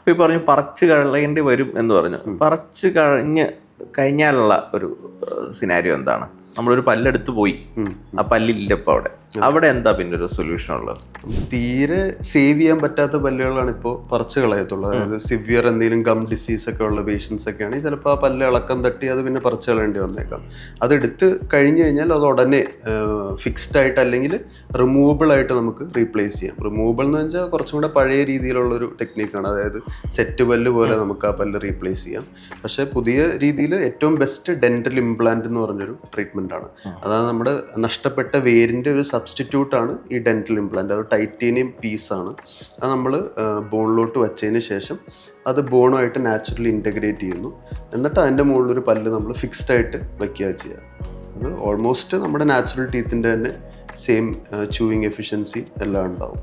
അപ്പോൾ ഈ പറഞ്ഞു പറിച്ച് കളയേണ്ടി വരും എന്ന് പറഞ്ഞു. പറിച്ച് കഴിഞ്ഞാലുള്ള ഒരു സിനാരിയോ എന്താണ്? നമ്മളൊരു പല്ലെടുത്ത് പോയി, ആ പല്ലില്ല ഇപ്പോൾ അവിടെ എന്താ പിന്നെ ഒരു സൊല്യൂഷൻ ഉള്ളത്? തീരെ സേവ് ചെയ്യാൻ പറ്റാത്ത പല്ലുകളാണ് ഇപ്പോൾ പറിച്ച് കളയത്തുള്ളൂ. അതായത് സിവിയർ എന്തെങ്കിലും ഗം ഡിസീസ് ഒക്കെ ഉള്ള പേഷ്യൻസ് ഒക്കെ ആണെങ്കിൽ ചിലപ്പോൾ ആ പല്ല് ഇളക്കം തട്ടി അത് പിന്നെ പറിച്ച് കളയേണ്ടി വന്നേക്കാം. അതെടുത്ത് കഴിഞ്ഞ് കഴിഞ്ഞാൽ അത് ഉടനെ ഫിക്സ്ഡ് ആയിട്ട് അല്ലെങ്കിൽ റിമൂവബിൾ ആയിട്ട് നമുക്ക് റീപ്ലേസ് ചെയ്യാം. റിമൂവബിൾ എന്ന് വെച്ചാൽ കുറച്ചും കൂടെ പഴയ രീതിയിലുള്ളൊരു ടെക്നിക്കാണ്. അതായത് സെറ്റ് പല്ല് പോലെ നമുക്ക് ആ പല്ല് റീപ്ലേസ് ചെയ്യാം. പക്ഷേ പുതിയ രീതിയിൽ ഏറ്റവും ബെസ്റ്റ് ഡെന്റൽ ഇംപ്ലാന്റ് എന്ന് പറഞ്ഞൊരു ട്രീറ്റ്മെന്റ് ആണ്. അതാണ് നമ്മുടെ നഷ്ടപ്പെട്ട വേരിൻ്റെ ഒരു സബ്സ്റ്റിറ്റ്യൂട്ടാണ് ഈ ഡെന്റൽ ഇംപ്ലാന്റ്. അത് ടൈറ്റേനിയം പീസാണ്. അത് നമ്മൾ ബോണിലോട്ട് വച്ചതിന് ശേഷം അത് ബോണുമായിട്ട് നാച്ചുറലി ഇൻറ്റഗ്രേറ്റ് ചെയ്യുന്നു. എന്നിട്ട് അതിൻ്റെ മുകളിലൊരു പല്ല് നമ്മൾ ഫിക്സ്ഡ് ആയിട്ട് വയ്ക്കുക ചെയ്യുക. അത് ഓൾമോസ്റ്റ് നമ്മുടെ നാച്ചുറൽ ടീത്തിൻ്റെ തന്നെ സെയിം ചൂയിങ് എഫിഷ്യൻസി എല്ലാം ഉണ്ടാവും.